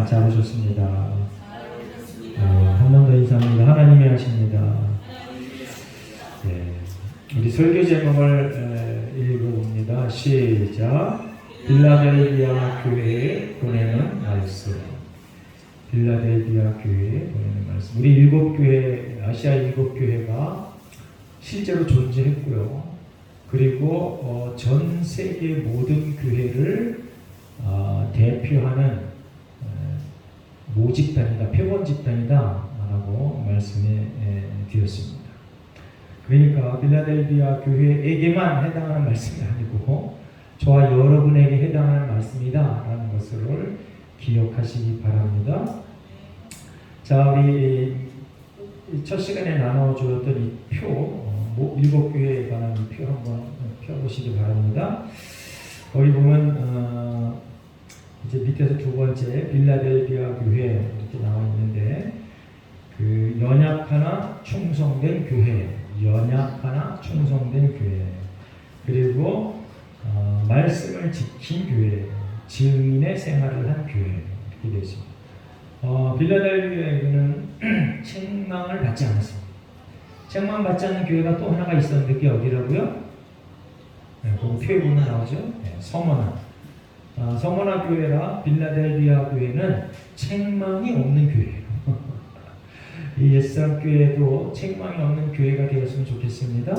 잘 오셨습니다. 한 번 더 인사합니다. 하나님의 하십니다. 네, 우리 설교 제목을 읽어봅니다. 시작. 빌라델비아 교회에 보내는 말씀. 빌라델비아 교회에 보내는 말씀. 우리 일곱 교회, 아시아 일곱 교회가 실제로 존재했고요. 그리고 전 세계 모든 교회를 대표하는 모집단이다, 표본 집단이다 라고 말씀해 드렸습니다. 그러니까 빌라델비아 교회에게만 해당하는 말씀이 아니고 저와 여러분에게 해당하는 말씀이다 라는 것을 기억하시기 바랍니다. 자, 우리 첫 시간에 나눠주었던 이 표, 일곱 교회에 관한 이 표 한번 펴보시기 바랍니다. 거기 보면 이제 밑에서 두 번째 빌라델비아 교회 이렇게 나와 있는데, 그 연약하나 충성된 교회, 연약하나 충성된 교회, 그리고 말씀을 지킨 교회, 증인의 생활을 한 교회 이렇게 되어 있습니다. 빌라델비아에는 책망을 받지 않았습니다. 책망받지 않는 교회가 또 하나가 있었는데 그게 어디라고요? 네, 거기 표에 보면 나오죠. 네, 서머나. 서머나 교회라 빌라델비아 교회는 책망이 없는 교회예요. 이 옛사람 교회도 책망이 없는 교회가 되었으면 좋겠습니다.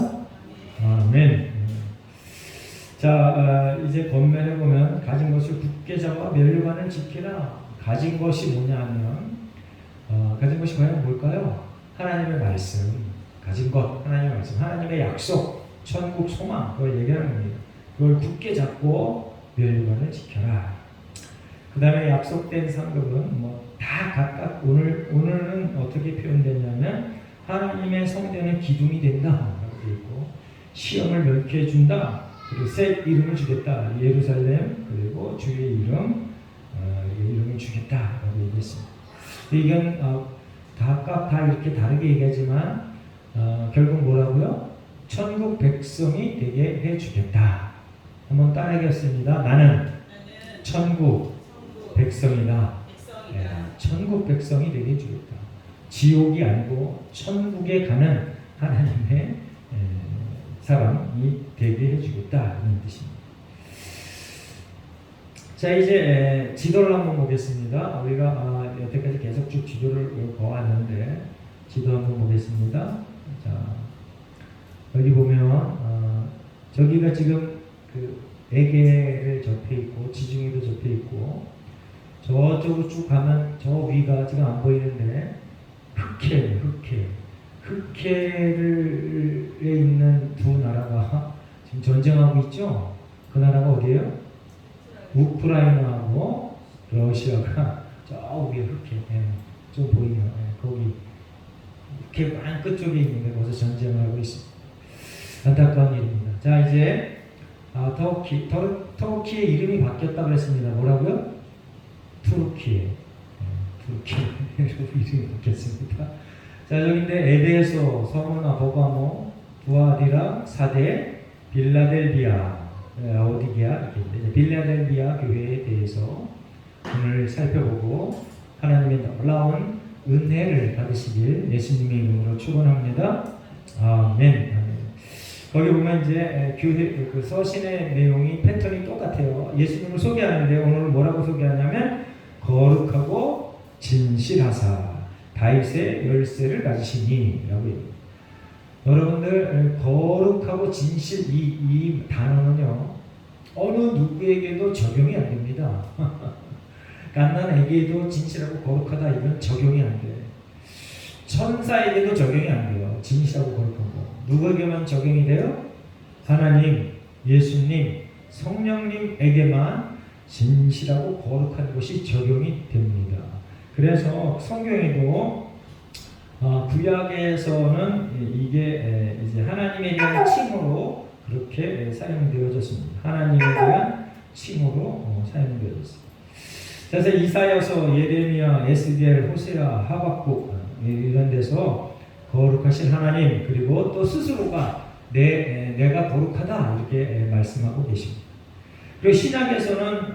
아멘. 자, 이제 본문에 보면 가진 것을 굳게 잡아 멸류관을 지키라. 가진 것이 뭐냐 하면 가진 것이 과연 뭘까요? 하나님의 말씀. 가진 것, 하나님의 말씀, 하나님의 약속, 천국 소망, 그걸 얘기하는 겁니다. 그걸 굳게 잡고 멸류관을 지켜라. 그 다음에 약속된 상급은 다 각각 오늘은 어떻게 표현되냐면 하나님의 성전의 기둥이 된다 라고 되어 있고, 시험을 멸케해 준다, 그리고 새 이름을 주겠다, 예루살렘, 그리고 주의 이름을 주겠다 라고 얘기했습니다. 이건 각각 다 이렇게 다르게 얘기하지만 결국 뭐라고요? 천국 백성이 되게 해주겠다. 한번 따라하겠습니다. 나는 천국 백성이다. 네, 천국 백성이 되게 해주겠다. 지옥이 아니고 천국에 가는 하나님의 사람이 되게 해주겠다 이런 뜻입니다. 자, 이제 지도를 한번 보겠습니다. 우리가 여태까지 계속 쭉 지도를 보았는데 지도 한번 보겠습니다. 자, 여기 보면 저기가 지금 그 에게를 접해 있고 지중해도 접해 있고, 저쪽으로 쭉 가면 저 위가 지금 안 보이는데 흑해에 있는 두 나라가 지금 전쟁하고 있죠. 그 나라가 어디예요? 우크라이나하고 러시아가 저 위에 흑해, 좀 보이네요. 거기 이렇게 맨 끝쪽에 있는데 거기서 전쟁을 하고 있습니다. 안타까운 일입니다. 자, 이제 터키의 이름이 바뀌었다고 그랬습니다. 뭐라고요? 투르키에 이름이 바뀌었습니다. 자, 여기인데 에베소, 서머나, 버가모, 두아디라, 사데, 빌라델비아, 라오디게아 이렇게 있는데, 빌라델비아 교회에 대해서 오늘 살펴보고 하나님의 놀라운 은혜를 받으시길 예수님의 이름으로 축원합니다. 아멘. 거기 보면 이제 교회 그 서신의 내용이 패턴이 똑같아요. 예수님을 소개하는데 오늘 뭐라고 소개하냐면 거룩하고 진실하사 다윗의 열쇠를 가지시니 라고 얘기해요. 여러분들, 거룩하고 진실 이 단어는요 어느 누구에게도 적용이 안 됩니다. 갓난에게도 진실하고 거룩하다 이건 적용이 안 돼. 천사에게도 적용이 안 돼요. 진실하고 거룩하고. 누구에게만 적용이 돼요? 하나님, 예수님, 성령님에게만 진실하고 거룩한 것이 적용이 됩니다. 그래서 성경에도 구약에서는 이게 이제 하나님에 대한 칭호로 그렇게 사용되어졌습니다. 하나님에 대한 칭호로 사용되어졌습니다. 그래서 이사야서, 예레미야, 에스겔, 호세아, 하박국 이런 데서 거룩하신 하나님, 그리고 또 스스로가 내가 거룩하다 이렇게 말씀하고 계십니다. 그리고 신약에서는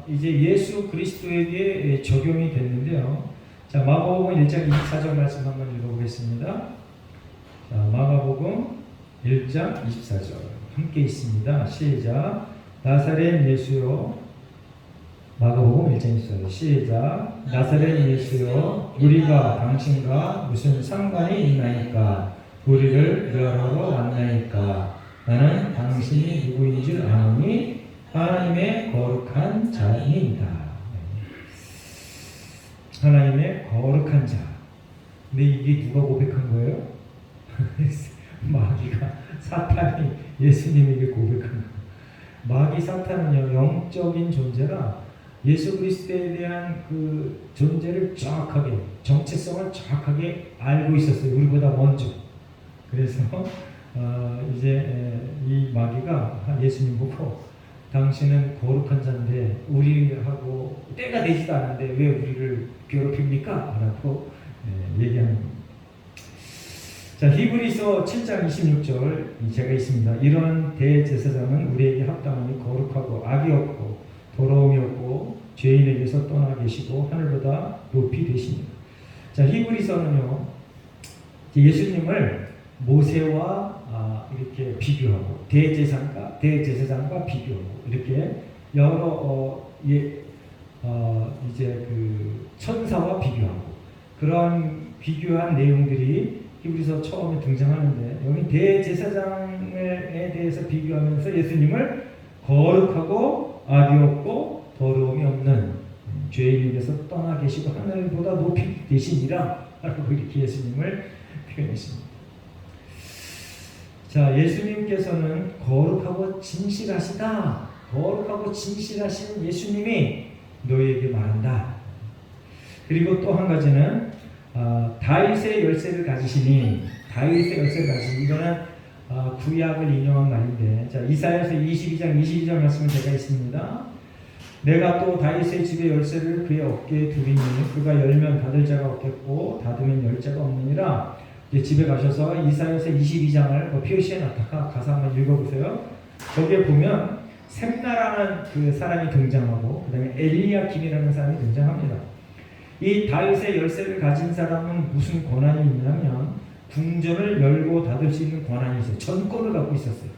이제 예수 그리스도에게 적용이 됐는데요. 자, 마가복음 1장 24절 말씀 한번 읽어보겠습니다. 자, 마가복음 1장 24절 함께 있습니다. 시작. 나사렛 예수여. 마가복음 1장 24절 시작. 나사렛 예수여, 우리가 당신과 무슨 상관이 있나이까? 우리를 멸하러 왔나이까? 나는 당신이 누구인 줄 아노니 하나님의 거룩한 자입니다. 하나님의 거룩한 자. 근데 이게 누가 고백한 거예요? 마귀가, 사탄이 예수님에게 고백한 거예요. 마귀 사탄은요, 영적인 존재라 예수 그리스도에 대한 그 존재를 정확하게, 정체성을 정확하게 알고 있었어요. 우리보다 먼저. 그래서 이제 이 마귀가 예수님 보고 당신은 거룩한 자인데 우리하고 때가 되지도 않은데 왜 우리를 괴롭힙니까? 라고 얘기하는 겁니다. 자, 히브리서 7장 26절 제가 있습니다. 이런 대제사장은 우리에게 합당하니 거룩하고 악이 없고 더러움이 없고 죄인에게서 떠나 계시고 하늘보다 높이 되십니다. 자, 히브리서는요, 예수님을 모세와 이렇게 비교하고 대제사장과 비교하고 이렇게 여러 이제 그 천사와 비교하고 그런 비교한 내용들이 히브리서 처음에 등장하는데, 여기 대제사장에 대해서 비교하면서 예수님을 거룩하고 악이 없고 더러움이 없는 죄인에게서 떠나 계시고 하늘보다 높이 되시니라 라고 이렇게 예수님을 표현했습니다. 자, 예수님께서는 거룩하고 진실하시다. 거룩하고 진실하신 예수님이 너희에게 말한다. 그리고 또 한 가지는 다윗의 열쇠를 가지시니, 다윗의 열쇠를 가지시니, 이거는 구약을 인용한 말인데, 자, 이사야서 22장 22절 말씀을 제가 있습니다. 내가 또 다윗의 집의 열쇠를 그의 어깨에 두리니 그가 열면 닫을 자가 없겠고 닫으면 열 자가 없느니라. 이제 집에 가셔서 이사야서 22장을 표시해 놨다가 가서 한번 읽어보세요. 거기에 보면 셈나라는 그 사람이 등장하고 그 다음에 엘리야김이라는 사람이 등장합니다. 이 다윗의 열쇠를 가진 사람은 무슨 권한이 있냐면 궁전을 열고 닫을 수 있는 권한이 있어요. 전권을 갖고 있었어요.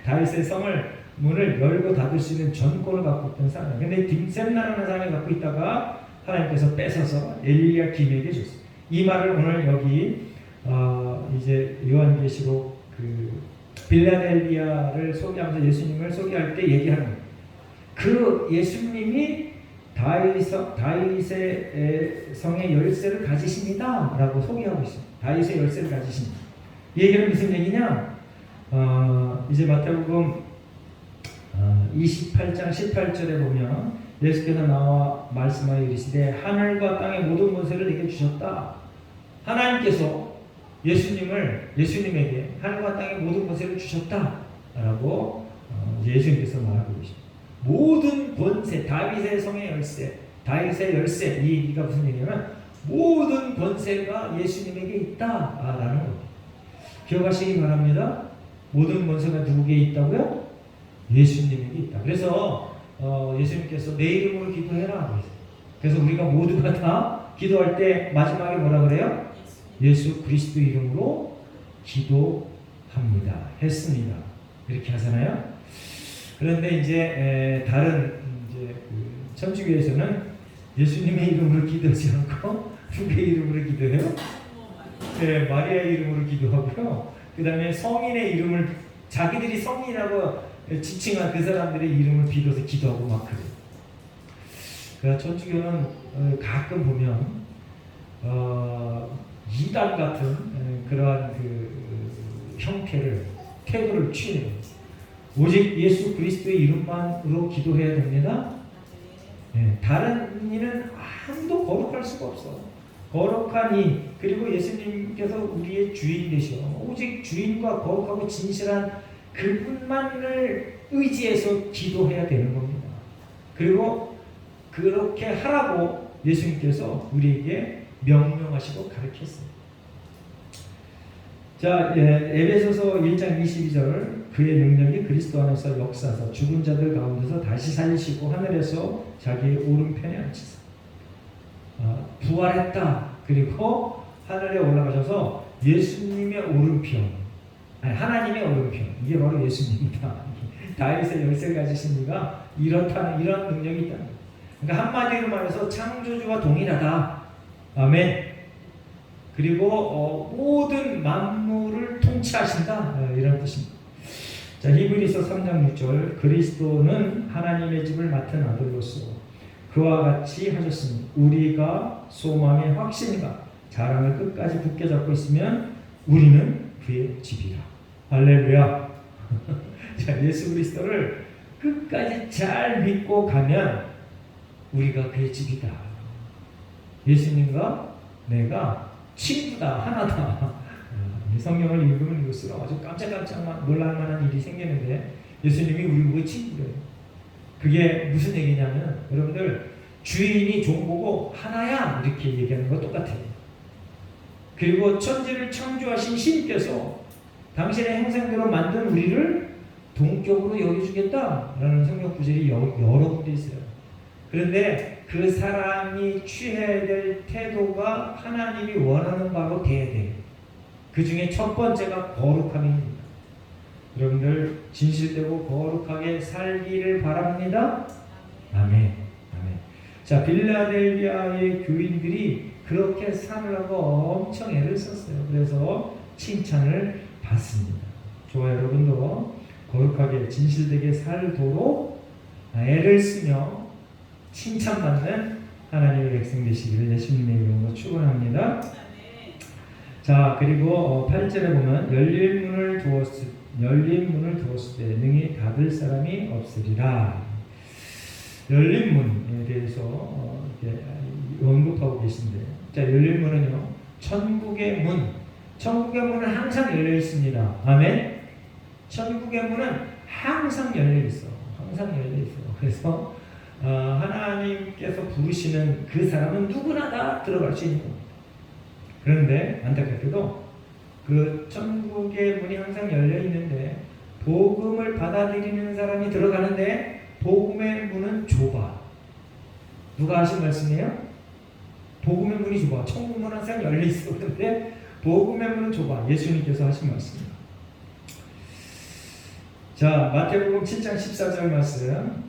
다윗의 성을 문을 열고 닫을 수 있는 전권을 갖고 있던 사람. 근데 셈나라는 사람이 갖고 있다가 하나님께서 뺏어서 엘리야김에게 줬어요. 이 말을 오늘 여기 이제 요한계시록 그 빌라델비아를 소개하면서 예수님을 소개할 때 얘기하는 거예요. 그 예수님이 다윗의 성의 열쇠를 가지십니다 라고 소개하고 있습니다. 다윗의 열쇠를 가지십니다. 이 얘기는 무슨 얘기냐? 이제 마태복음 28장 18절에 보면 예수께서 나와 말씀하여 이르시되 하늘과 땅의 모든 권세를 내게 주셨다. 하나님께서 예수님에게 하늘과 땅의 모든 권세를 주셨다 라고 예수님께서 말하고 계십니다. 모든 권세, 다윗의 성의 열쇠, 다윗의 열쇠, 이 얘기가 무슨 얘기냐면 모든 권세가 예수님에게 있다라는 겁니다. 기억하시기 바랍니다. 모든 권세가 누구에게 있다고요? 예수님에게 있다. 그래서 예수님께서 내 이름으로 기도해라. 그래서 우리가 모두가 다 기도할 때 마지막에 뭐라 그래요? 예수 그리스도 이름으로 기도합니다. 했습니다. 이렇게 하잖아요. 그런데 이제 다른 이제 그 천주교에서는 예수님의 이름으로 기도하지 않고 누구의 이름으로 기도해요? 네, 마리아의 이름으로 기도하고요. 그 다음에 성인의 이름을 자기들이 성인이라고 지칭한 그 사람들의 이름을 빌어서 기도하고 막 그래요. 그러니까 천주교는 가끔 보면 이단 같은 그러한 그 형태를 태도를 취해요. 오직 예수 그리스도의 이름만으로 기도해야 됩니다. 네, 다른 이는 아무도 거룩할 수가 없어. 거룩한 이, 그리고 예수님께서 우리의 주인 되셔. 오직 주인과 거룩하고 진실한 그분만을 의지해서 기도해야 되는 겁니다. 그리고 그렇게 하라고 예수님께서 우리에게 명령하시고 가르쳤어요. 자, 에베소서 1장 22절 그의 능력이 그리스도 안에서 역사하사 죽은 자들 가운데서 다시 살리시고 하늘에서 자기의 오른편에 앉히사 부활했다. 그리고 하늘에 올라가셔서 예수님의 오른편, 아니 하나님의 오른편, 이게 바로 예수님입니다. 다윗의 열쇠를 가지신 이가 이렇다는 이런 능력이 있다. 그러니까 한마디로 말해서 창조주와 동일하다. 아멘. 그리고 모든 만물을 통치하신다. 이런 뜻입니다. 자, 히브리서 3장 6절 그리스도는 하나님의 집을 맡은 아들로서 그와 같이 하셨으니 우리가 소망의 확신과 자랑을 끝까지 굳게 잡고 있으면 우리는 그의 집이라. 할렐루야. 자, 예수 그리스도를 끝까지 잘 믿고 가면 우리가 그의 집이다. 예수님과 내가 친구다, 하나다. 성경을 읽으면 읽을수록 아주 깜짝깜짝 놀랄만한 일이 생기는데 예수님이 우리 친구래요. 그게 무슨 얘기냐면 여러분들 주인이 종 보고 하나야 이렇게 얘기하는 거 똑같아요. 그리고 천지를 창조하신 신께서 당신의 형상대로 만든 우리를 동격으로 여겨주겠다라는 성경 구절이 여러 군데 있어요. 그런데 그 사람이 취해야 될 태도가 하나님이 원하는 바로 돼야 돼요. 그 중에 첫 번째가 거룩함입니다. 여러분들 진실되고 거룩하게 살기를 바랍니다. 아멘. 아멘. 자, 빌라델비아의 교인들이 그렇게 사느라고 엄청 애를 썼어요. 그래서 칭찬을 받습니다. 저와 여러분도 거룩하게 진실되게 살도록 애를 쓰며 칭찬받는 하나님의 백성 되시기를 예수님의 이름으로 축원합니다. 자, 그리고 8절에 보면 열린 문을 두었을 때 능히 닫을 사람이 없으리라. 열린 문에 대해서 이렇게 언급하고 계신데, 자, 열린 문은요, 천국의 문은 항상 열려 있습니다. 아멘. 천국의 문은 항상 열려 있어. 그래서 하나님께서 부르시는 그 사람은 누구나 다 들어갈 수 있는 겁니다. 그런데 안타깝게도 그 천국의 문이 항상 열려 있는데 복음을 받아들이는 사람이 들어가는데 복음의 문은 좁아. 누가 하신 말씀이에요? 복음의 문이 좁아. 천국 문은 항상 열려 있어. 그런데 복음의 문은 좁아. 예수님께서 하신 말씀입니다. 자, 마태복음 7장 14절 말씀.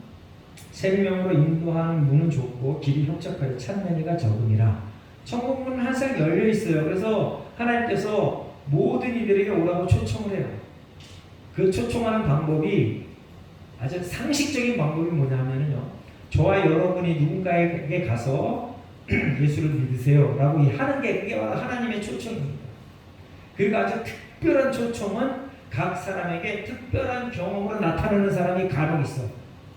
생명으로 인도하는 문은 좁고 길이 협착하여 찾는 이가 적으니라. 천국 문은 항상 열려 있어요. 그래서 하나님께서 모든 이들에게 오라고 초청을 해요. 그 초청하는 방법이 아주 상식적인 방법이 뭐냐면요, 저와 여러분이 누군가에게 가서 예수를 믿으세요 라고 하는 게 그게 바로 하나님의 초청입니다. 그리고 아주 특별한 초청은 각 사람에게 특별한 경험으로 나타나는 사람이 간혹 있어.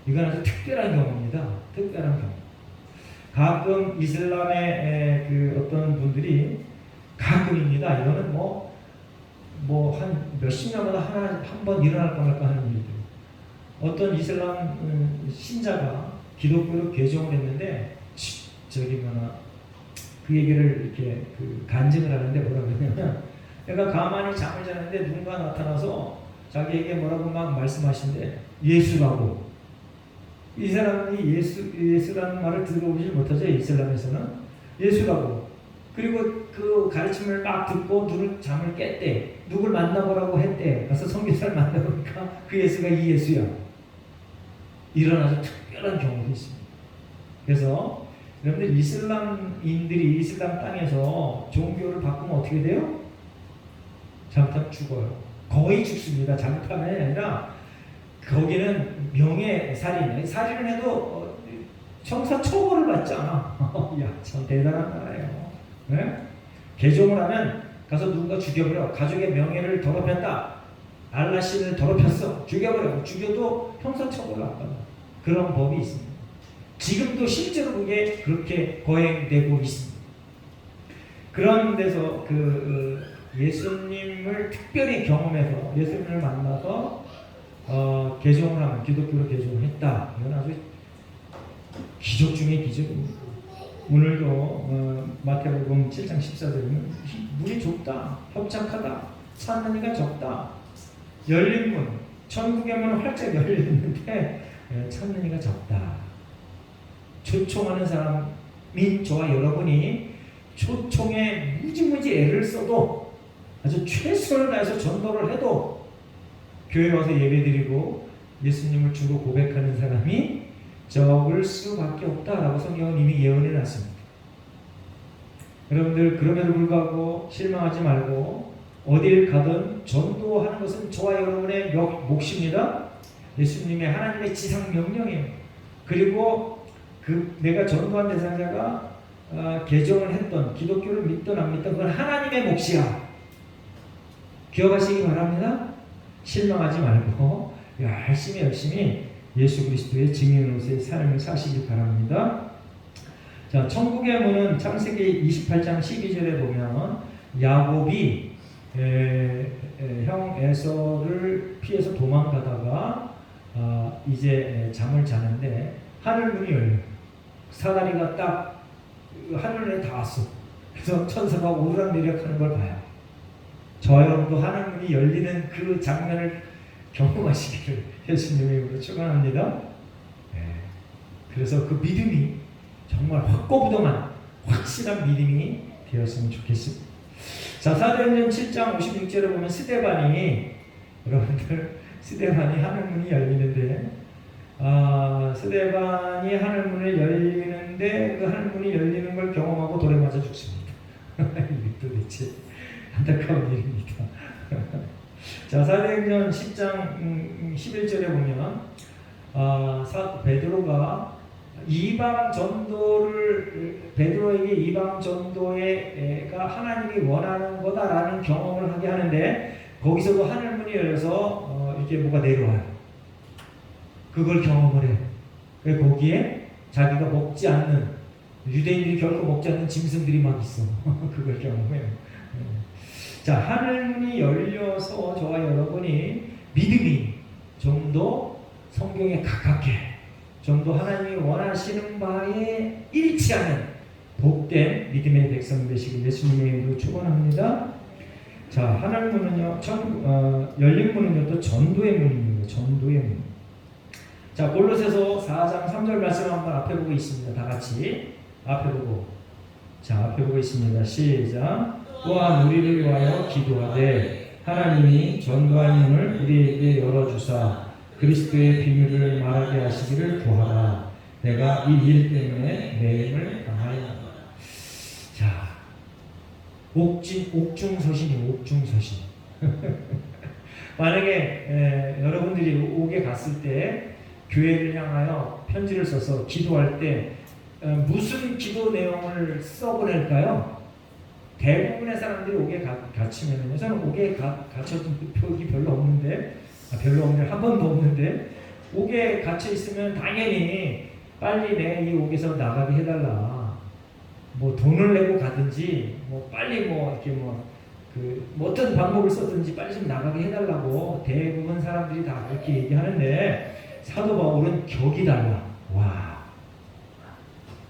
이건 아주 특별한 경험입니다. 특별한 경험. 가끔 이슬람의 그 어떤 분들이 가끔입니다. 이거는 한 몇십 년마다 한 번 일어날까 말까 하는 일이에요. 어떤 이슬람 신자가 기독교로 개종을 했는데 그 얘기를 이렇게 간증을 하는데 뭐라고 그러냐면, 그러니까 가만히 잠을 자는데 누군가 나타나서 자기에게 뭐라고 막 말씀하시는데 예수라고. 이 사람이 예수라는 말을 들어보지 못하죠. 이슬람에서는 예수라고. 그리고 그 가르침을 막 듣고 잠을 깼대. 누굴 만나보라고 했대. 가서 선교사를 만나보니까 그 예수가 이 예수야. 이런 아주 특별한 경우도 있습니다. 그래서 여러분들 이슬람인들이 이슬람 땅에서 종교를 바꾸면 어떻게 돼요? 잘못하면 죽어요. 거의 죽습니다. 잘못하면 아니라 거기는 명예살인, 살인을 해도 형사처벌을 받잖아. 야, 참 대단한 나라예요. 네? 개종을 하면 가서 누군가 죽여버려. 가족의 명예를 더럽혔다. 알라 신을 더럽혔어. 죽여버려. 죽여도 형사처벌을 안 받아. 그런 법이 있습니다. 지금도 실제로 그게 그렇게 거행되고 있습니다. 그런 데서 예수님을 특별히 경험해서 예수님을 만나서 개종을 하면 기독교로 개종을 했다. 이건 아주 기적 중의 기적입니다. 오늘도 마태복음 7장 14절에는 문이 좁다, 협착하다, 찾는 이가 적다. 열린 문, 천국의 문은 활짝 열렸는데 찾는 이가 적다. 초청하는 사람인 저와 여러분이 초청에 무지무지 애를 써도 아주 최선을 다해서 전도를 해도 교회 와서 예배드리고 예수님을 주로 고백하는 사람이 적을 수밖에 없다라고 성경은 이미 예언해 놨습니다. 여러분들 그럼에도 불구하고 실망하지 말고 어딜 가든 전도하는 것은 저와 여러분의 몫입니다. 예수님의 하나님의 지상 명령이에요. 그리고 내가 전도한 대상자가 개종을 했던 기독교를 믿든 안 믿든 그건 하나님의 몫이야. 기억하시기 바랍니다. 실망하지 말고 열심히 예수 그리스도의 증인으로서의 삶을 사시기 바랍니다. 자, 천국의 문은 창세기 28장 12절에 보면 야곱이 형 에서를 피해서 도망가다가 이제 잠을 자는데 하늘 문이 열려. 사다리가 딱 하늘에 닿았어. 그래서 천사가 오르락내리락 하는 걸 봐요. 저와 여러분도 하늘 문이 열리는 그 장면을 경험하시기를 예수님의 이름으로 축원합니다. 그래서 그 믿음이 정말 확고부동한 확실한 믿음이 되었으면 좋겠습니다. 자, 사도행전 7장 56절에 보면 스데반이 하늘문이 열리는데 스데반이 하늘문을 열리는데 그 하늘문이 열리는 걸 경험하고 돌에 맞아 죽습니다. 이게 도대체 안타까운 일입니다. 자, 사도행전 10장 11절에 보면 베드로가 베드로에게 이방 전도가 하나님이 원하는 거다라는 경험을 하게 하는데 거기서도 하늘문이 열려서 이렇게 뭐가 내려와요. 그걸 경험을 해. 거기에 자기가 먹지 않는 유대인들이 결코 먹지 않는 짐승들이 막 있어. 그걸 경험해요. 자, 하늘문이 열려서 저와 여러분이 믿음이 좀 더 성경에 가깝게 좀 더 하나님이 원하시는 바에 일치하는 복된 믿음의 백성 되시길 예수님의 이름으로 축원합니다. 자, 하늘문은요, 열린 문은요, 또 전도의 문입니다. 전도의 문. 자, 골로새서 4장 3절 말씀 한번 앞에 보고 있습니다. 다 같이 앞에 보고. 자, 앞에 보고 있습니다. 시작. 또한 우리를 위하여 기도하되 하나님이 전도할 문을 우리에게 열어주사 그리스도의 비밀을 말하게 하시기를 구하라. 내가 이 일 때문에 내 힘을 다하였노라. 자, 옥중서신이 옥중서신. 만약에 여러분들이 옥에 갔을 때 교회를 향하여 편지를 써서 기도할 때 무슨 기도 내용을 써보낼까요? 대부분의 사람들이 옥에 갇히면요. 저는 옥에 갇혔던 표기 별로 없는데 한 번도 없는데 옥에 갇혀 있으면 당연히 빨리 내가 이 옥에서 나가게 해달라. 뭐 돈을 내고 가든지 뭐 빨리 어떤 방법을 썼든지 빨리 좀 나가게 해달라고 대부분 사람들이 다 그렇게 얘기하는데 사도 바울은 격이 달라. 와.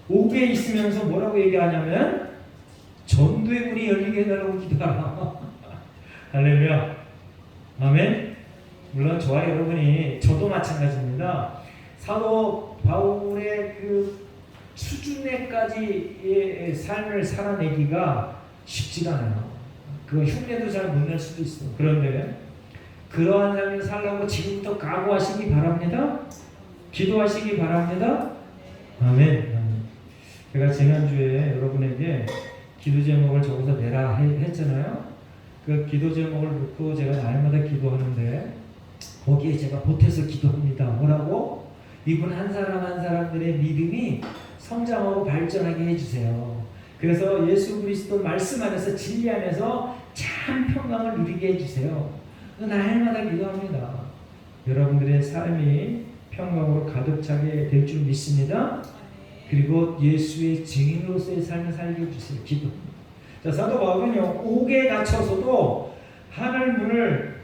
옥에 있으면서 뭐라고 얘기하냐면 전도의 문이 열리게 해달라고 기도하라. 할렐루야. 아멘. 물론 저와 여러분이 저도 마찬가지입니다. 사도 바울의 그 수준에까지의 삶을 살아내기가 쉽지가 않아요. 그 흉내도 잘 못 낼 수도 있어. 그런데 그러한 삶을 살라고 지금부터 각오하시기 바랍니다. 기도하시기 바랍니다. 아멘. 제가 지난주에 여러분에게 기도 제목을 적어서 내라 했잖아요. 그 기도 제목을 놓고 제가 날마다 기도하는데 거기에 제가 보태서 기도합니다. 뭐라고? 이분 한 사람 한 사람들의 믿음이 성장하고 발전하게 해주세요. 그래서 예수 그리스도 말씀 안에서 진리 안에서 참 평강을 누리게 해주세요. 날마다 기도합니다. 여러분들의 삶이 평강으로 가득 차게 될 줄 믿습니다. 그리고 예수의 증인으로서의 삶을 살게 해주세요. 기도합니다. 자, 사도 바울은요, 옥에 갇혀서도 하늘의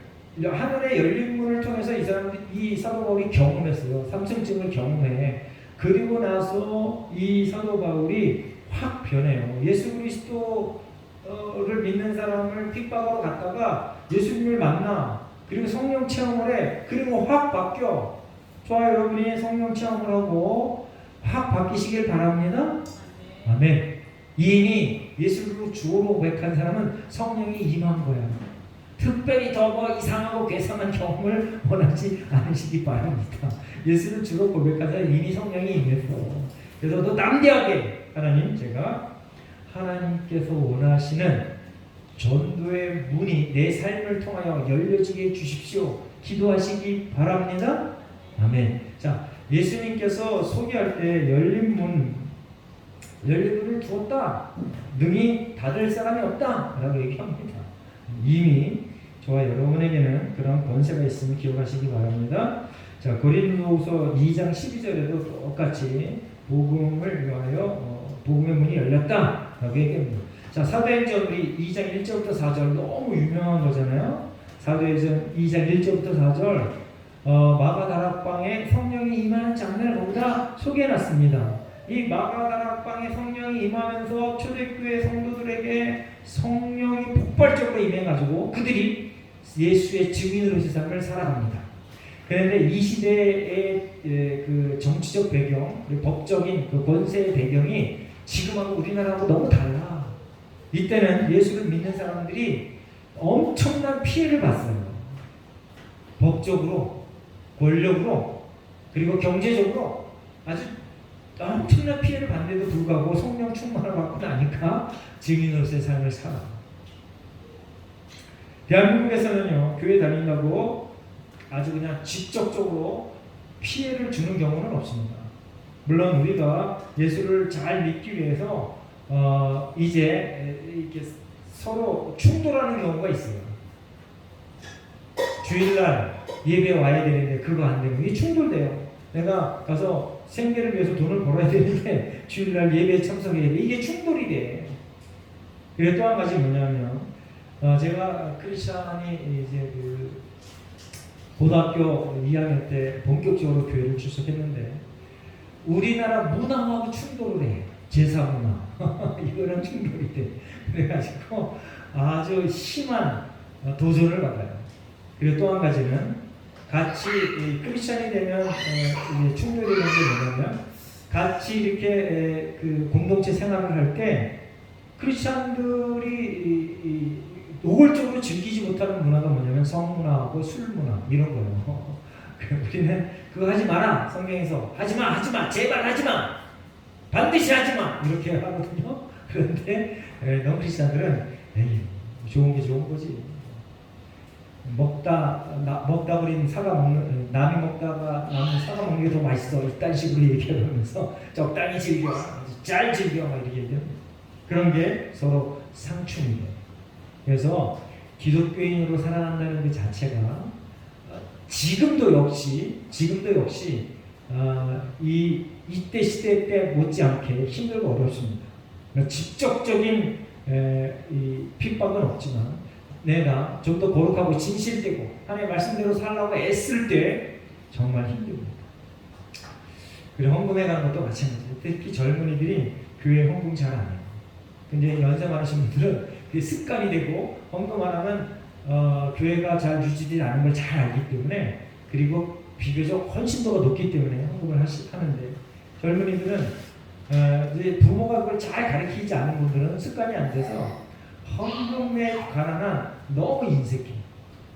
열린 문을 통해서 이 사도 바울이 경험했어요. 삼층증을 경험해. 그리고 나서 이 사도 바울이 확 변해요. 예수 그리스도를 믿는 사람을 핍박으로 갔다가 예수님을 만나. 그리고 성령 체험을 해. 그리고 확 바뀌어. 좋아요. 여러분이 성령 체험을 하고 확 바뀌시길 바랍니다. 아멘. 이미 예수를 주로 고백한 사람은 성령이 임한 거야. 특별히 더 뭐 이상하고 괴상한 경험을 원하지 않으시기 바랍니다. 예수를 주로 고백한 사람은 이미 성령이 임했어. 그래서 더 담대하게 하나님, 제가 하나님께서 원하시는 전도의 문이 내 삶을 통하여 열려지게 해주십시오. 기도하시기 바랍니다. 아멘. 자, 예수님께서 소개할 때 열린 문을 두었다. 능히 닫을 사람이 없다. 라고 얘기합니다. 이미 저와 여러분에게는 그런 권세가 있음을 기억하시기 바랍니다. 자, 고린도후서 2장 12절에도 똑같이 복음을 위하여 복음의 문이 열렸다. 라고 얘기합니다. 자, 사도행전 우리 2장 1절부터 4절 너무 유명한 거잖아요. 사도행전 2장 1절부터 4절 마가다락방에 성령이 임하는 장면을 거기다 소개해놨습니다. 이 마가다락방에 성령이 임하면서 초대교회 성도들에게 성령이 폭발적으로 임해가지고 그들이 예수의 증인으로 세상을 살아갑니다. 그런데 이 시대의 그 정치적 배경, 그리고 법적인 그 권세의 배경이 지금하고 우리나라하고 너무 달라. 이때는 예수를 믿는 사람들이 엄청난 피해를 봤어요. 법적으로, 권력으로, 그리고 경제적으로 아주 엄청난 피해를 받는데도 불구하고 성령 충만을 받고 나니까 증인으로서의 삶을 살아. 대한민국에서는요, 교회 다닌다고 아주 그냥 직접적으로 피해를 주는 경우는 없습니다. 물론 우리가 예수를 잘 믿기 위해서 이제 이렇게 서로 충돌하는 경우가 있어요. 주일날 예배 와야 되는데 그거 안 되면 이게 충돌돼요. 내가 가서 생계를 위해서 돈을 벌어야 되는데 주일날 예배에 참석해야 돼. 이게 충돌이 돼. 그리고 또 한 가지 뭐냐면 제가 크리스찬이 이제 그 고등학교 2학년 때 본격적으로 교회를 출석했는데 우리나라 문화하고 충돌을 해. 제사 문화. 이거랑 충돌이 돼. 그래가지고 아주 심한 도전을 받아요. 그리고 또 한 가지는 같이 크리스찬이 되면 충돌이 되는 게 뭐냐면 같이 이렇게 그 공동체 생활을 할 때 크리스찬들이 노골적으로 즐기지 못하는 문화가 뭐냐면 성문화하고 술문화 이런 거예요. 우리는 그거 하지 마라. 성경에서 하지마 제발 하지마 반드시 하지마 이렇게 하거든요. 그런데 non 크리스찬들은 에이 좋은 게 좋은 거지. 먹다 버린 사과 먹는 남이 먹다가 남은 사과 먹는 게 더 맛있어. 이딴 식으로 얘기하면서 적당히 즐겨, 잘 즐겨 막 이렇게 얘기해요. 그런 게 서로 상충이에요. 그래서 기독교인으로 살아간다는 그 자체가 지금도 역시 이때 시대 때 못지않게 힘들고 어렵습니다. 직접적인 이 핍박은 없지만 내가 좀 더 거룩하고 진실되고 하나님의 말씀대로 살라고 애쓸 때 정말 힘듭니다. 그리고 헌금해 가는 것도 마찬가지예요. 특히 젊은이들이 교회 헌금 잘 안 해요. 근데 연세 많으신 분들은 그게 습관이 되고 헌금 안 하면 교회가 잘 유지되지 않은 걸 잘 알기 때문에 그리고 비교적 헌신도가 높기 때문에 헌금을 하는데 젊은이들은 이제 부모가 그걸 잘 가르치지 않은 분들은 습관이 안 돼서 헌금에 관한 너무 인색해.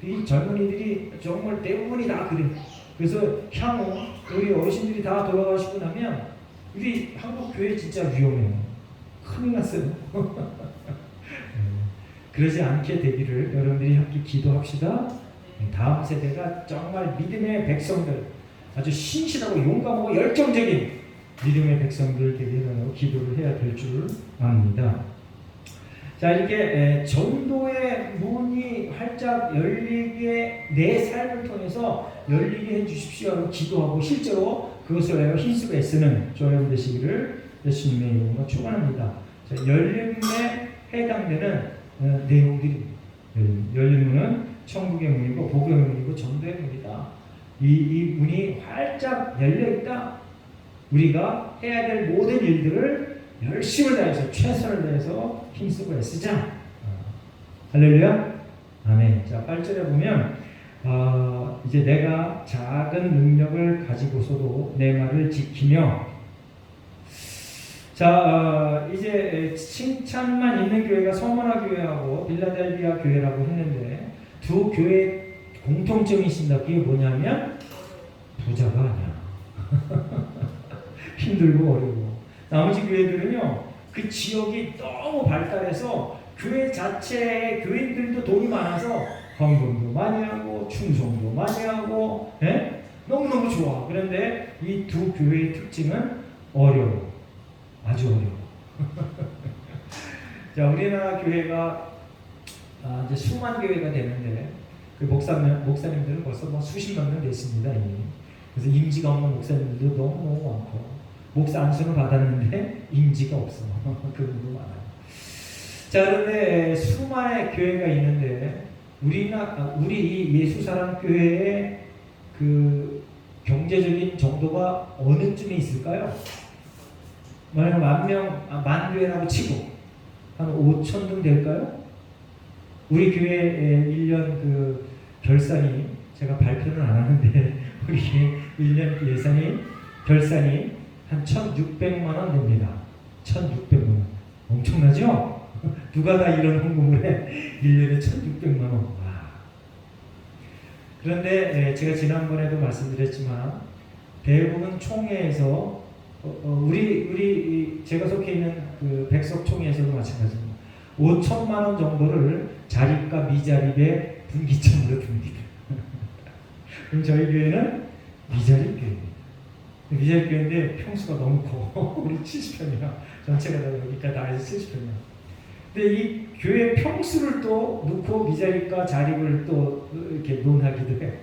이 젊은이들이 정말 대부분이 다 그래. 그래서 향후 우리 어르신들이 다 돌아가시고 나면 우리 한국 교회 진짜 위험해요. 큰일 났어요. 그러지 않게 되기를 여러분들이 함께 기도합시다. 다음 세대가 정말 믿음의 백성들, 아주 신실하고 용감하고 열정적인 믿음의 백성들 되기를 기도를 해야 될 줄 압니다. 자, 이렇게 전도의 문이 활짝 열리게 내 삶을 통해서 열리게 해주십시오 하고 기도하고 실제로 그것을 위하여 힘쓰고 애쓰는 저여러분 되시기를 예수님의 이름으로 축원합니다. 열림에 해당되는 내용들입니다. 열린 문은 천국의 문이고 복음의 문이고 전도의 문이다. 이 문이 활짝 열려있다. 우리가 해야 될 모든 일들을 열심을 다해서 최선을 다해서 힘쓰고 애쓰자. 할렐루야. 아멘. 자, 8절에 보면 이제 내가 작은 능력을 가지고서도 내 말을 지키며 자, 이제 칭찬만 있는 교회가 서머나 교회하고 빌라델비아 교회라고 했는데 두 교회 공통점이 있습니다. 그게 뭐냐면 부자가 아니야. 힘들고 어려워. 나머지 교회들은요, 그 지역이 너무 발달해서 교회 자체의 교인들도 돈이 많아서 헌금도 많이 하고 충성도 많이 하고, 예? 너무너무 좋아. 그런데 이 두 교회의 특징은 어려워. 아주 어려워. 자, 우리나라 교회가 이제 수만 교회가 되는데 그 목사님들은 벌써 뭐 수십만 명 됐습니다. 이미. 그래서 임지가 없는 목사님들도 너무 많고 목사 안수는 받았는데 임지가 없어. 그분도 많아요. 자, 그런데 수많은 교회가 있는데 우리 예수사랑교회의 그 경제적인 정도가 어느 쯤에 있을까요? 만약 만 교회라고 치고 한 5천 등 될까요? 우리 교회 1년 그 결산이 제가 발표는 안 하는데 우리 교회 1년 결산이 한 1,600만 원 됩니다. 1,600만 원. 엄청나죠? 누가 다 이런 헌금을 해? 1년에 1,600만 원. 와. 그런데 제가 지난번에도 말씀드렸지만 대부분 총회에서 우리 제가 속해 있는 그 백석총회에서도 마찬가지입니다. 5천만 원 정도를 자립과 미자립의 분기점으로 듭니다. 그럼 저희 교회는 미자립 교회입니다. 미자립 교회인데 평수가 너무 커. 우리 70평이야. 전체가 다 여기까지 다 해서 70평이야. 근데 이 교회 평수를 또 놓고 미자립과 자립을 또 이렇게 논하기도 해.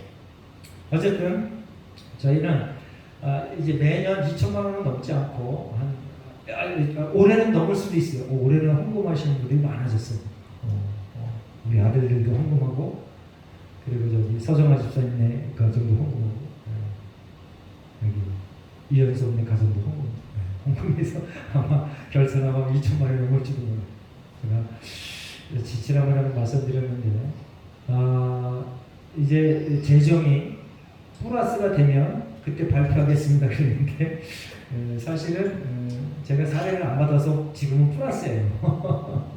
어쨌든 저희는 이제 매년 2천만 원은 넘지 않고 올해는 넘을 수도 있어요. 올해는 헌금하시는 분들이 많아졌어요. 우리 아들들도 헌금하고 그리고 저기 서정아 집사님네 가정도 헌금하고 여기 이현수네 가정도 헌금해서 아마 결산하면 2천만 원이 넘을지도 몰라요. 제가 지지라고 말씀드렸는데 이제 재정이 플러스가 되면 그때 발표하겠습니다. 그랬는데 사실은 제가 사례를 안 받아서 지금은 플러스예요.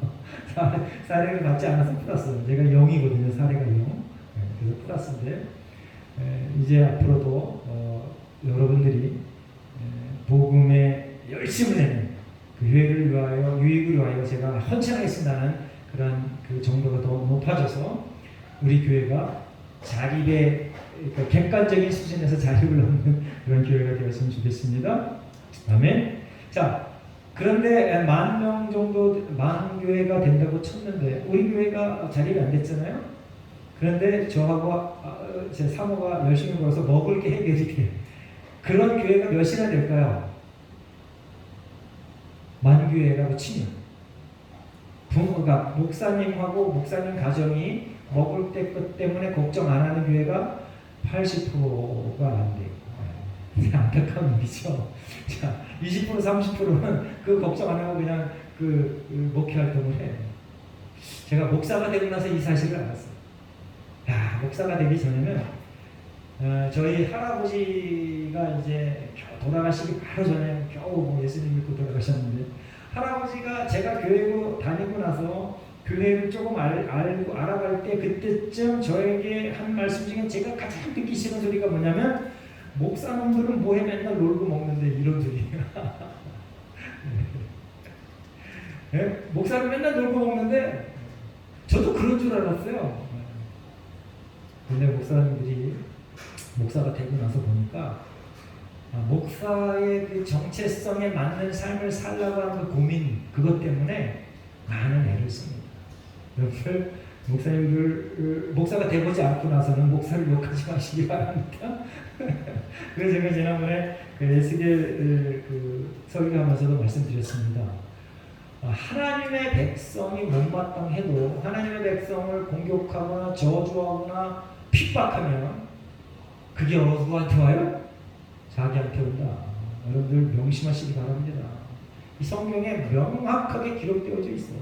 사례를 받지 않아서 플러스. 제가 0이거든요. 사례가 0. 그래서 플러스인데 이제 앞으로도 여러분들이 복음에 열심을 내는 그 교회를 위하여 유익을 위하여 제가 헌신하겠습니다는 그런 그 정도가 더 높아져서 우리 교회가 자립의 그러니까 객관적인 수준에서 자립을 얻는 그런 교회가 되었으면 좋겠습니다. 아멘. 자, 그런데 10,000명 정도 만 교회가 된다고 쳤는데 우리 교회가 자립이 안 됐잖아요. 그런데 저하고 제 사모가 열심히 벌어서 먹을 게 해결이 돼. 그런 교회가 몇이나 될까요? 만 교회라고 치면 부모가 목사님하고 목사님 가정이 먹을 것 때문에 걱정 안 하는 교회가 80%가 안 돼요. 안타까운 일이죠. 자, 20% 30%는 그 걱정 안 하고 그냥 그 목회 활동을 해요. 제가 목사가 되고 나서 이 사실을 알았어요. 야, 목사가 되기 전에는 저희 할아버지가 이제 돌아가시기 바로 전에 겨우 뭐 예수님 믿고 돌아가셨는데 할아버지가 제가 교회로 다니고 나서 교회를 조금 알고 알아갈 때 그때쯤 저에게 한 말씀 중에 제가 가장 듣기 싫은 소리가 뭐냐면 목사님들은 뭐해 맨날 놀고 먹는데 이런 소리예요. 네? 목사님 맨날 놀고 먹는데 저도 그런 줄 알았어요. 근데 목사님들이 목사가 되고 나서 보니까 목사의 그 정체성에 맞는 삶을 살려고 하는 그 고민 그것 때문에 많은 애를 씁니다. 여러분들 목사님들 목사가 되보지 않고 나서는 목사를 욕하지 마시기 바랍니다. 그래서 제가 지난번에 그 에스겔 그 설교하면서도 말씀드렸습니다. 하나님의 백성이 못마땅해도 하나님의 백성을 공격하거나 저주하거나 핍박하면 그게 누구한테 와요? 자기한테 온다. 여러분들 명심하시기 바랍니다. 이 성경에 명확하게 기록되어져 있어요.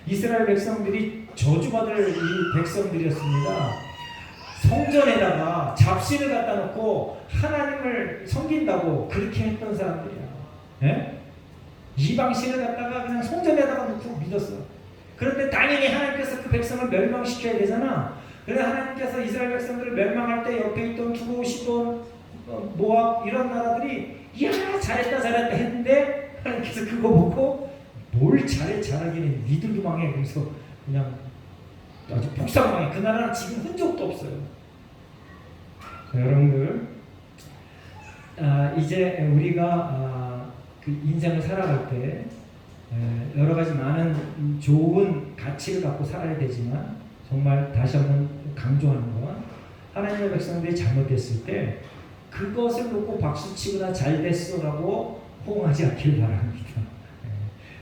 이스라엘 백성들이 저주받을 이 백성들이었습니다. 성전에다가 잡신을 갖다 놓고 하나님을 섬긴다고 그렇게 했던 사람들이야. 예? 이방신을 갖다가 그냥 성전에다가 놓고 믿었어. 그런데 당연히 하나님께서 그 백성을 멸망시켜야 되잖아. 그래서 하나님께서 이스라엘 백성들을 멸망할 때 옆에 있던 두로, 시돈, 모압 이런 나라들이 이야 잘했다 했는데 하나님께서 그거 보고 뭘 잘하기는 니들도 망해. 그래서 그냥 아주 복상망해. 그 나라는 지금 흔적도 없어요. 자, 여러분들 이제 우리가 그 인생을 살아갈 때 여러 가지 많은 좋은 가치를 갖고 살아야 되지만 정말 다시 한번 강조하는 건 하나님의 백성들이 잘못됐을 때 그것을 놓고 박수치거나 잘됐어라고 호응하지 않길 바랍니다.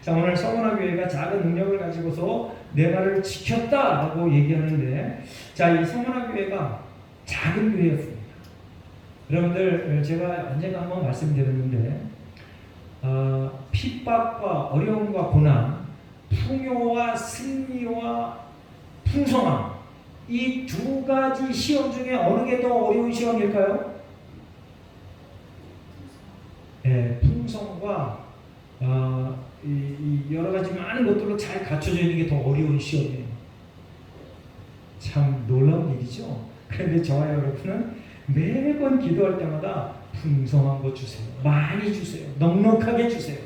자, 오늘 서문화교회가 작은 능력을 가지고서 내 말을 지켰다라고 얘기하는데, 자, 이 서문화교회가 작은 교회였습니다. 여러분들 제가 언젠가 한번 말씀드렸는데 핍박과 어려움과 고난, 풍요와 승리와 풍성함, 이 두 가지 시험 중에 어느 게 더 어려운 시험일까요? 네, 풍성과 이 여러 가지 많은 것들로 잘 갖춰져 있는 게 더 어려운 시험이에요. 참 놀라운 일이죠. 그런데 저와 여러분은 매번 기도할 때마다 풍성한 것 주세요. 많이 주세요. 넉넉하게 주세요.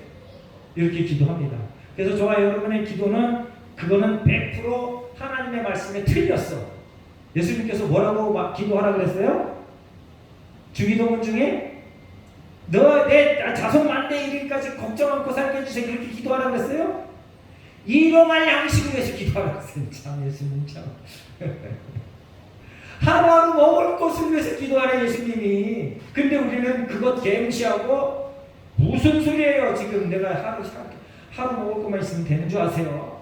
이렇게 기도합니다. 그래서 저와 여러분의 기도는 그거는 100% 하나님의 말씀에 틀렸어. 예수님께서 뭐라고 기도하라 그랬어요? 주기도문 중에 너 내 자손 만대 이르기까지 걱정 않고 살게 해주세요. 이렇게 기도하라 그랬어요? 일용할 양식을 위해서 기도하라 그랬어요. 참 예수님 참 하루하루 먹을 것을 위해서 기도하라 예수님이. 근데 우리는 그것 개무시하고 무슨 소리예요 지금 내가 하루 먹을 것만 있으면 되는 줄 아세요?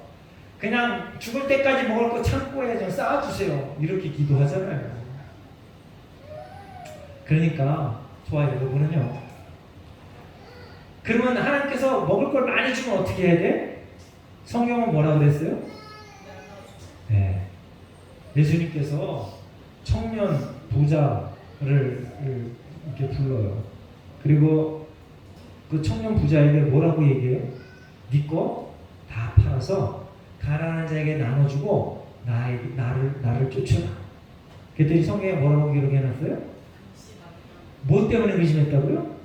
그냥 죽을 때까지 먹을 거 창고에 좀 쌓아주세요. 이렇게 기도하잖아요. 그러니까 저와 여러분은요, 그러면 하나님께서 먹을 걸 많이 주면 어떻게 해야 돼? 성경은 뭐라 그랬어요? 네. 예수님께서 청년 부자를 이렇게 불러요. 그리고 그 청년 부자에게 뭐라고 얘기해요? 네 거 다 팔아서 가난한 자에게 나눠주고 나를 쫓아라. 그랬더니 성경에 뭐라고 기록해놨어요? 뭐 때문에 의심했다고요?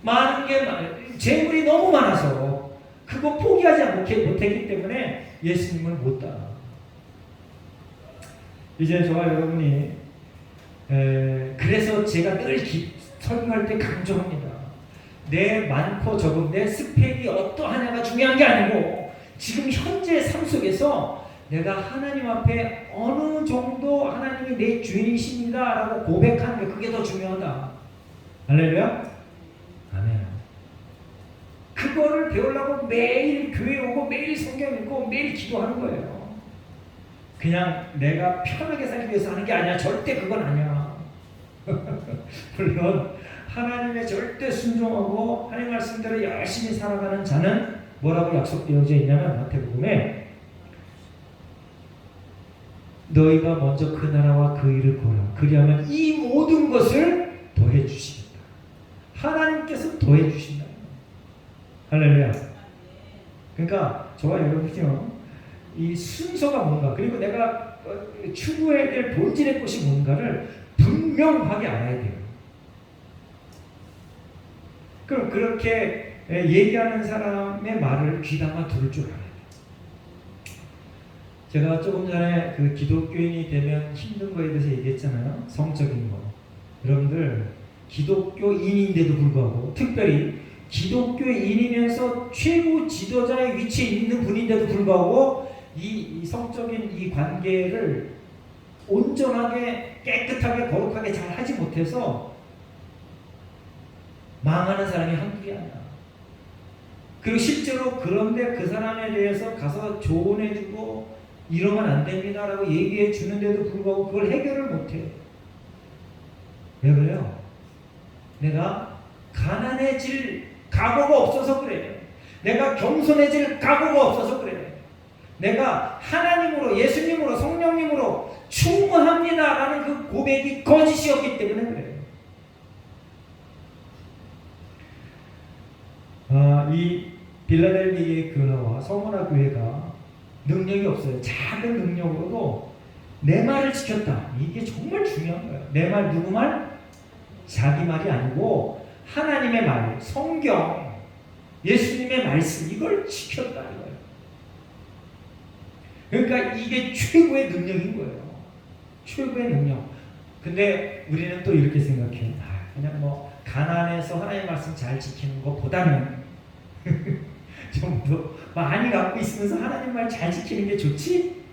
많은 게 재물이 너무 많아서 그거 포기하지 못했기 때문에 예수님을 못 따라. 이제 저와 여러분이 그래서 제가 늘 설교할 때 강조합니다. 내 많고 적음, 내 스펙이 어떠하냐가 중요한 게 아니고 지금 현재 삶 속에서 내가 하나님 앞에 어느 정도 하나님이 내 주인이십니다 라고 고백하는 게 그게 더 중요하다. 할렐루야? 아멘. 그거를 배우려고 매일 교회 오고 매일 성경 읽고 매일 기도하는 거예요. 그냥 내가 편하게 살기 위해서 하는 게 아니야. 절대 그건 아니야. 물론 하나님의 절대 순종하고 하나님 말씀대로 열심히 살아가는 자는 뭐라고 약속되어져 있냐면 마태복음에 너희가 먼저 그 나라와 그 일을 구하라. 그리하면 이 모든 것을 더해 주시겠다. 하나님께서 더해 주신다. 할렐루야. 그러니까 저와 여러분이요, 이 순서가 뭔가, 그리고 내가 추구해야 될 본질의 것이 뭔가를 분명하게 알아야 돼요. 그럼 그렇게 얘기하는 사람의 말을 귀담아 들을 줄 알아야 돼요. 제가 조금 전에 그 기독교인이 되면 힘든 거에 대해서 얘기했잖아요. 성적인 거. 여러분들 기독교인인데도 불구하고, 특별히 기독교인이면서 최고 지도자의 위치에 있는 분인데도 불구하고 이 성적인 이 관계를 온전하게 깨끗하게 거룩하게 잘 하지 못해서 망하는 사람이 한둘이 아니야. 그리고 실제로 그런데 그 사람에 대해서 가서 조언해주고 이러면 안 됩니다 라고 얘기해 주는데도 불구하고 그걸 해결을 못해. 왜 그래요? 내가 가난해질 각오가 없어서 그래. 내가 겸손해질 각오가 없어서 그래. 내가 하나님으로, 예수님으로, 성령님으로 충만합니다라는 그 고백이 거짓이었기 때문에 그래요. 이 빌라델비의 교회와 서머나 교회가 능력이 없어요. 작은 능력으로도 내 말을 지켰다. 이게 정말 중요한 거예요. 내 말, 누구 말? 자기 말이 아니고 하나님의 말, 성경, 예수님의 말씀, 이걸 지켰다 이거예요. 그러니까 이게 최고의 능력인 거예요. 최고의 능력. 근데 우리는 또 이렇게 생각해요. 그냥 뭐 가난해서 하나님의 말씀 잘 지키는 것보다는 좀 더 많이 갖고 있으면서 하나님 말 잘 지키는 게 좋지?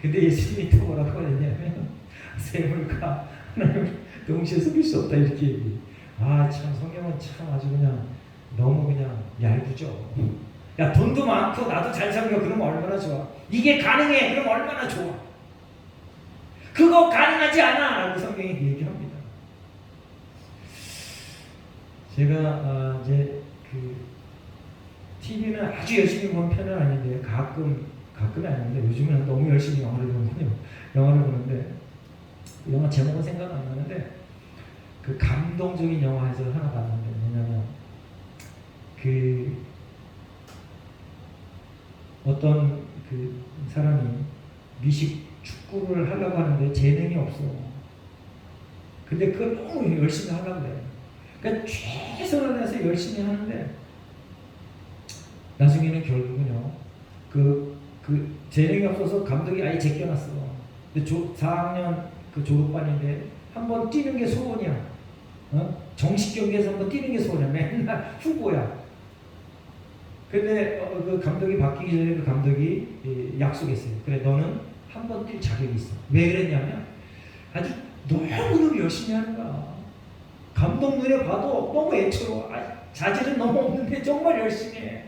근데 예수님이 또 뭐라고 하냐면 세물과 하나님을 동시에 속일 수 없다 이렇게 얘기해. 참 성경은 참 아주 그냥 너무 그냥 얇죠. 야, 돈도 많고 나도 잘 살고 그러면 얼마나 좋아. 이게 가능해 그럼 얼마나 좋아. 그거 가능하지 않아 라고 성경이 얘기합니다. 제가 이제 그 TV는 아주 열심히 보는 편은 아닌데 가끔이 아닌데 요즘은 너무 열심히 영화를 보는군요. 영화를 보는데 영화 제목은 생각 안 나는데 그 감동적인 영화에서 하나 봤는데 뭐냐면 그 어떤 그 사람이 미식 축구를 하려고 하는데 재능이 없어. 근데 그걸 너무 열심히 하려고 그래. 그러니까 최선을 다해서 열심히 하는데 나중에는 결국은요 그 재능이 없어서 감독이 아예 제껴놨어. 근데 4학년 그 졸업반인데 한번 뛰는 게 소원이야. 정식 경기에서 한번 뛰는 게 소원이야. 맨날 후보야. 근데 그 감독이 바뀌기 전에 그 감독이 약속했어요. 그래, 너는 한 번 뛸 자격이 있어. 왜 그랬냐면 아주 너무너무 열심히 하는 거야. 감독 눈에 봐도 너무 애처로워. 자질은 너무 없는데 정말 열심히 해.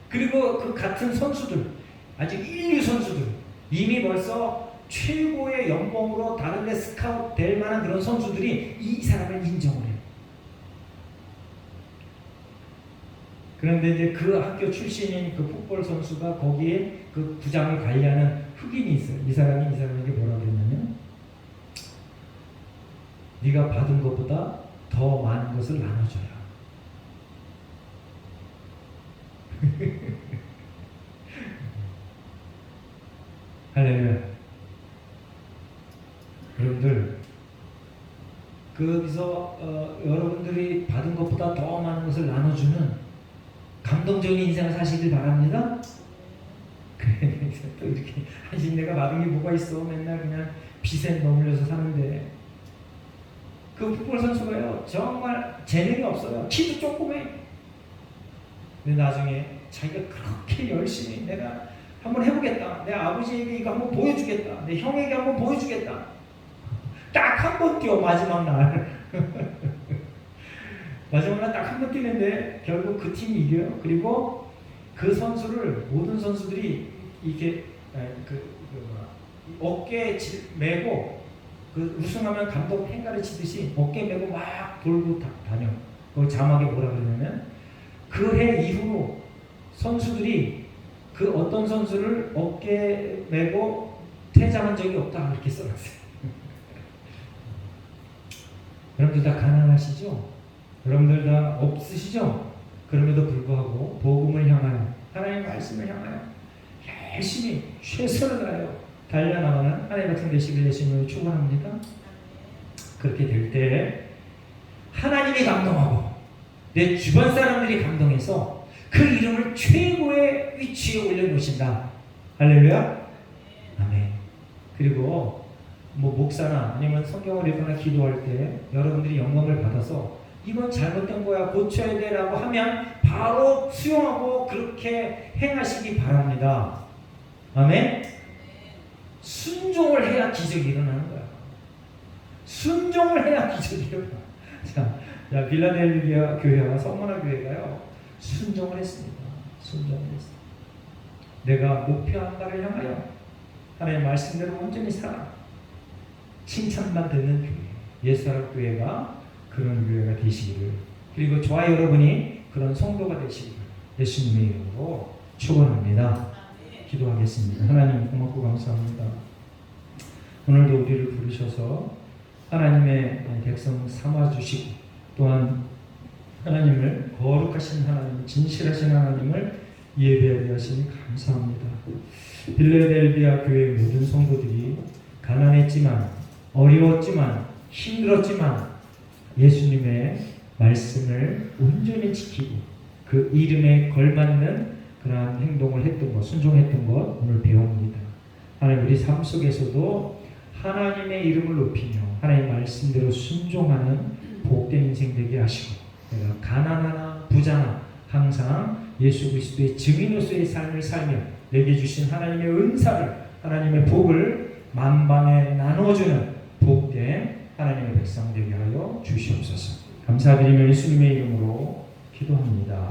그리고 그 같은 선수들, 아주 인류 선수들, 이미 벌써 최고의 연봉으로 다른 데 스카우트 될 만한 그런 선수들이 이 사람을 인정을 해요. 그런데 이제 그 학교 출신인 그 풋볼 선수가 거기에 그 부장을 관리하는 흑인이 있어요. 이 사람이 이 사람에게 뭐라 그랬냐면 네가 받은 것보다 더 많은 것을 나눠줘야. 할렐루야. 여러분들 거기서 여러분들이 받은 것보다 더 많은 것을 나눠주는 감동적인 인생을 사시길 바랍니다. 그래, 또 이렇게 하신 내가 받은 게 뭐가 있어. 맨날 그냥 빚에 머물려서 사는데. 그 풋볼 선수가요 정말 재능이 없어요. 키도 조그매. 근데 나중에 자기가 그렇게 열심히 내가 한번 해보겠다. 내 아버지에게 이거 한번 보여주겠다. 내 형에게 한번 보여주겠다. 딱 한 번 뛰어 마지막 날. 마지막 날 딱 한 번 뛰는데 결국 그 팀이 이겨요. 그리고 그 선수를 모든 선수들이 이게 어깨에 메고 그 우승하면 감독 행가를 치듯이 어깨 메고 막 돌고 다녀. 그 자막에 뭐라 그러냐면 그 해 이후로 선수들이 그 어떤 선수를 어깨 메고 퇴장한 적이 없다 이렇게 써놨어요. 여러분들 다 가난하시죠? 여러분들 다 없으시죠? 그럼에도 불구하고 복음을 향하여 하나님의 말씀을 향하여 열심히 최선을 다하여 달려나가는 하나님의 같은 되시길 예수님을 축원합니다. 그렇게 될 때 하나님이 감동하고 내 주변 사람들이 감동해서 그 이름을 최고의 위치에 올려놓으신다. 할렐루야. 아멘. 그리고 뭐 목사나 아니면 성경을 읽거나 기도할 때 여러분들이 영감을 받아서 이건 잘못된 거야 고쳐야 돼 라고 하면 바로 수용하고 그렇게 행하시기 바랍니다. 아멘. 순종을 해야 기적이 일어나는 거야. 순종을 해야 기적이 일어나. 자, 빌라델비아 교회와 서머나 교회가요 순종을 했습니다. 순종을 했습니다. 내가 목표한 바를 향하여 하나님의 말씀대로 온전히 살아 칭찬만 듣는 교회, 옛사람 교회가 그런 교회가 되시기를, 그리고 저와 여러분이 그런 성도가 되시기를 예수님의 이름으로 축원합니다. 기도하겠습니다. 하나님 고맙고 감사합니다. 오늘도 우리를 부르셔서 하나님의 백성 삼아주시고 또한 하나님을 거룩하신 하나님, 진실하신 하나님을 예배하게 하시니 감사합니다. 빌레델비아 교회 모든 성도들이 가난했지만 어려웠지만 힘들었지만 예수님의 말씀을 온전히 지키고 그 이름에 걸맞는 그러한 행동을 했던 것, 순종했던 것 오늘 배웁니다. 하나님 우리 삶 속에서도 하나님의 이름을 높이며 하나님의 말씀대로 순종하는 복된 인생 되게 하시고 내가 가난하나 부자나 항상 예수 그리스도의 증인으로서의 삶을 살며 내게 주신 하나님의 은사를 하나님의 복을 만방에 나눠주는 복된 하나님의 백성 되게 하여 주시옵소서. 감사드리며 예수님의 이름으로 기도합니다.